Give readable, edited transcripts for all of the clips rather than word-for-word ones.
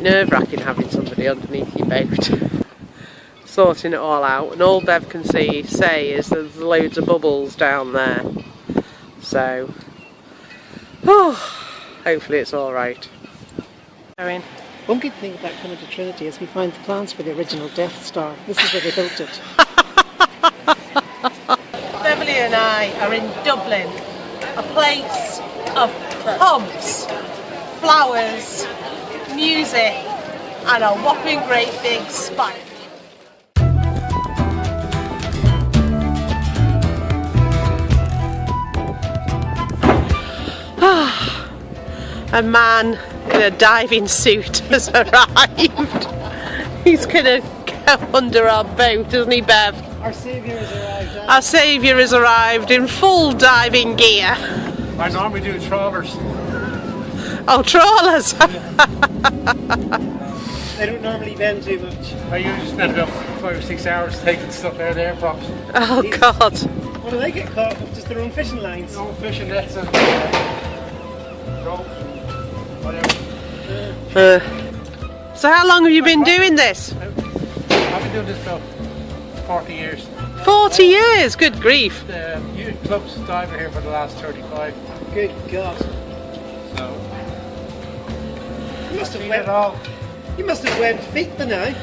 bit nerve-wracking having somebody underneath your boat sorting it all out, and all Bev can say is there's loads of bubbles down there, so hopefully it's alright. One good thing about coming to Trinity is we find the plans for the original Death Star. This is where they built it. Beverly and I are in Dublin, a place of pubs, flowers, music and a whopping great big spike. A man in a diving suit has arrived. He's gonna go under our boat, isn't he, Bev? Our saviour has arrived. Our saviour has arrived in full diving gear. I normally do trawlers. Oh, trawlers! They don't normally bend too much. I usually spend about 5 or 6 hours taking stuff out of their props. Oh God! What do they get caught with? Just their own fishing lines? No fishing nets and ropes, whatever. So how long have you been doing this? I've been doing this about 40 years. 40 years? Good grief. The youth club's diver here for the last 35. Good God. So You must have seen webbed, it all. you must have webbed feet by now.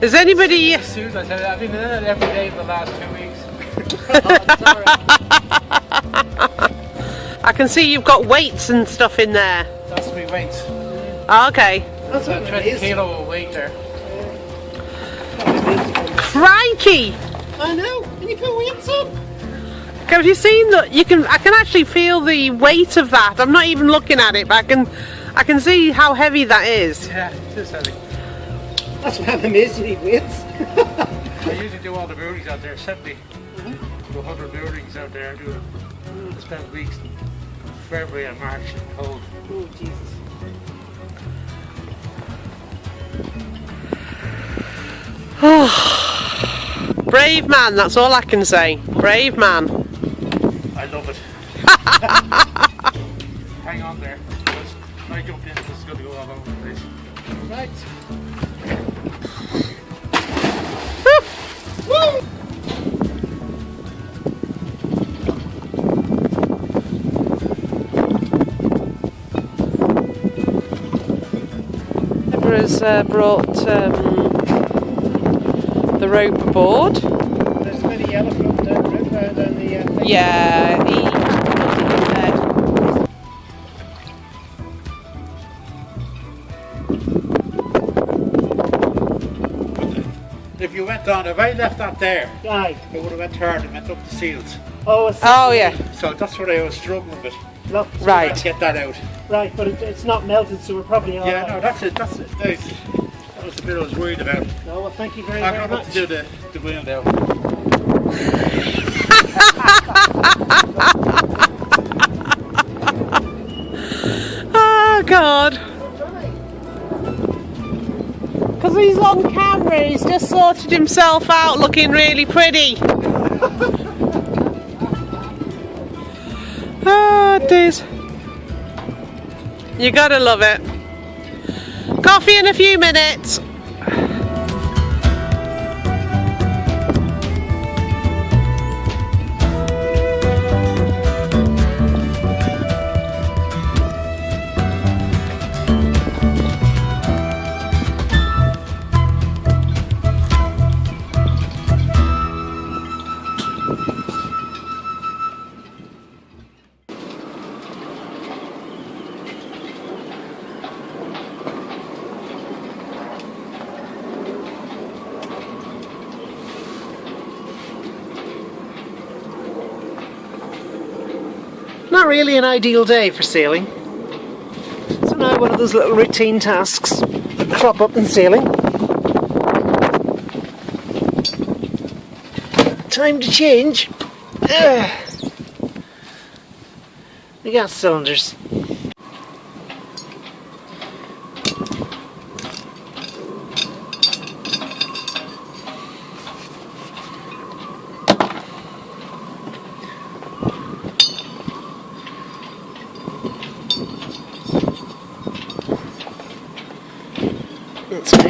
Is anybody... Suit, I said, I've been in it every day for the last 2 weeks. I can see you've got weights and stuff in there. That's me weights. Oh, okay. That's what About it 20 is. kilo of weight there. Crikey! I know. And you put weights on. Have you seen that? I can actually feel the weight of that. I'm not even looking at it, but I can see how heavy that is. Yeah, it is heavy. That's what I'm amazed you need weights. I usually do all the moorings out there, 70 to 100 moorings out there. I spend weeks in February and March in cold. Oh, Jesus. Brave man, that's all I can say. Brave man. I love it. Hang on there. Because when I jump in, it's going to go all over the place. Right. Deborah has brought the rope aboard. There's a bit of yellow float down the river down the thing. Yeah, he put it in bed. If you went on, if I left that there, Aye. it would have went hard and went up the seals. Oh, I see. Oh yeah, So that's what I was struggling with. Look, I had right. to get that out. right, but it's not melted, so we're probably all Yeah, right. no, that's it. That was the bit I was worried about. No, well, thank you very, I'm very going much. to do the wind out. Oh God. Because he's on camera, he's just sorted himself out looking really pretty. Oh, dears. You gotta love it. Coffee in a few minutes. Not really an ideal day for sailing. So now one of those little routine tasks that crop up in sailing. Time to change the gas cylinders.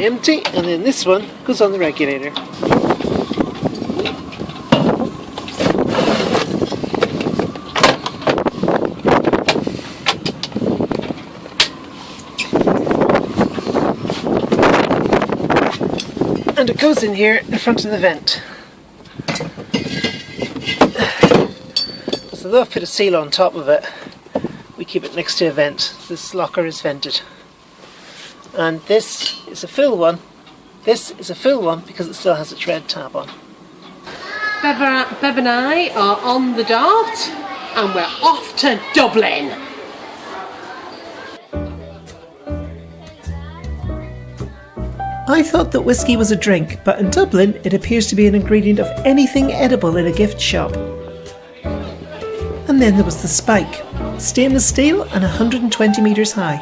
empty, and then this one goes on the regulator. And it goes in here in front of the vent. So though I've put a seal on top of it, we keep it next to a vent. This locker is vented. And this is a full one. This is a full one because it still has its red tab on. Bev and I are on the dart and we're off to Dublin. I thought that whiskey was a drink, but in Dublin it appears to be an ingredient of anything edible in a gift shop. And then there was the spike, stainless steel and 120 metres high.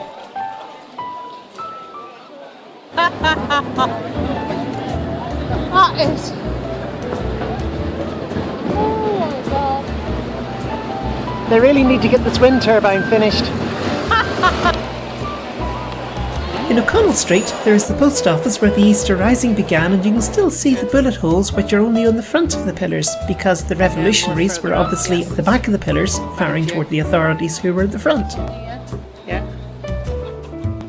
That is... Oh my god. They really need to get this wind turbine finished. In O'Connell Street there is the post office where the Easter Rising began, and you can still see the bullet holes which are only on the front of the pillars because the revolutionaries were obviously at the back of the pillars, firing toward the authorities who were at the front. Yeah.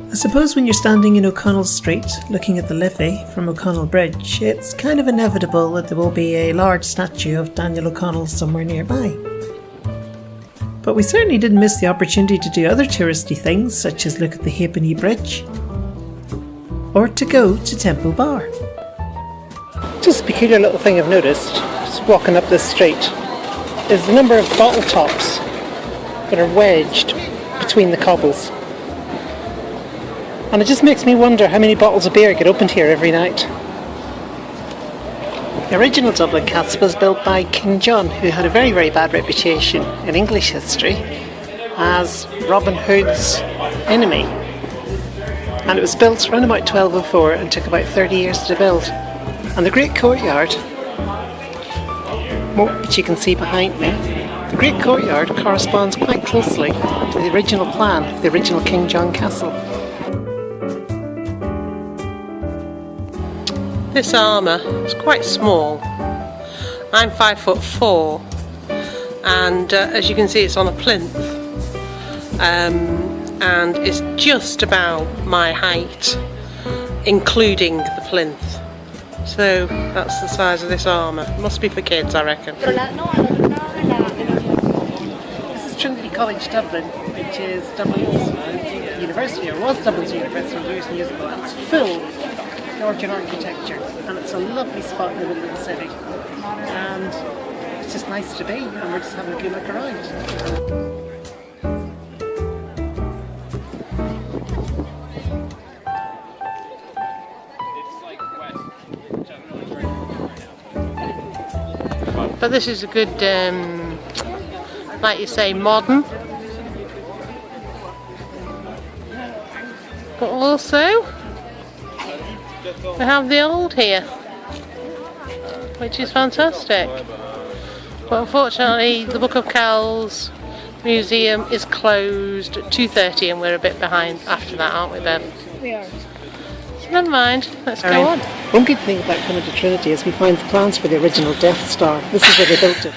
I suppose when you're standing in O'Connell Street looking at the levee from O'Connell Bridge, it's kind of inevitable that there will be a large statue of Daniel O'Connell somewhere nearby. But we certainly didn't miss the opportunity to do other touristy things such as look at the Halfpenny Bridge or to go to Temple Bar. Just a peculiar little thing I've noticed, just walking up this street, is the number of bottle tops that are wedged between the cobbles. And it just makes me wonder how many bottles of beer get opened here every night. The original Dublin Castle was built by King John, who had a very, very bad reputation in English history as Robin Hood's enemy. And it was built around about 1204 and took about 30 years to build. And the great courtyard, which you can see behind me, the great courtyard corresponds quite closely to the original plan, the original King John Castle. This armour is quite small. I'm 5'4", and as you can see it's on a plinth, and it's just about my height, including the plinth. So that's the size of this armour. Must be for kids, I reckon. This is Trinity College Dublin, which is Dublin's university, or was Dublin's university years and years ago, and it's full of Georgian architecture, and it's a lovely spot in the middle of the city, and it's just nice to be, and we're just having a good look around. But this is a good, like you say, modern. But also, we have the old here, which is fantastic. But unfortunately, the Book of Kells Museum is closed at 2:30, and we're a bit behind after that, aren't we, Bev? We are. So never mind, let's go on. One good thing about coming to Trinity is we find the plans for the original Death Star. This is where they built it.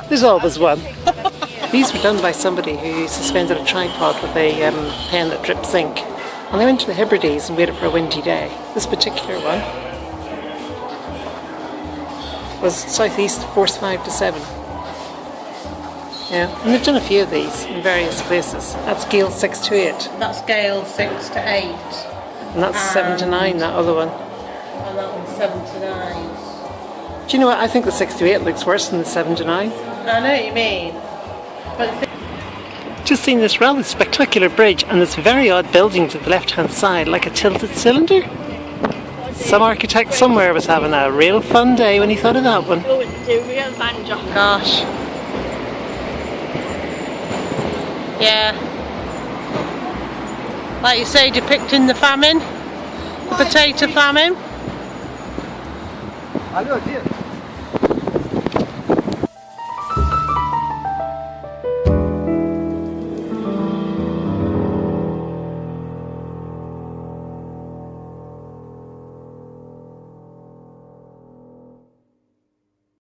There's always one. These were done by somebody who suspended a tripod with a pen that drips ink. And they went to the Hebrides and waited for a windy day. This particular one was southeast force 5 to 7. Yeah, and they've done a few of these in various places. That's gale 6 to 8. That's gale 6 to 8. And that's 7 to 9, that other one. And that one's 7 to 9. Do you know what? I think the 6 to 8 looks worse than the 7 to 9. I know what you mean. But Just seen this rather spectacular bridge and this very odd building to the left hand side, like a tilted cylinder. Some architect somewhere was having a real fun day when he thought of that one. Oh, it's a real banjo. Gosh. Yeah. Like you say, depicting the famine, the potato famine. Hello, dear.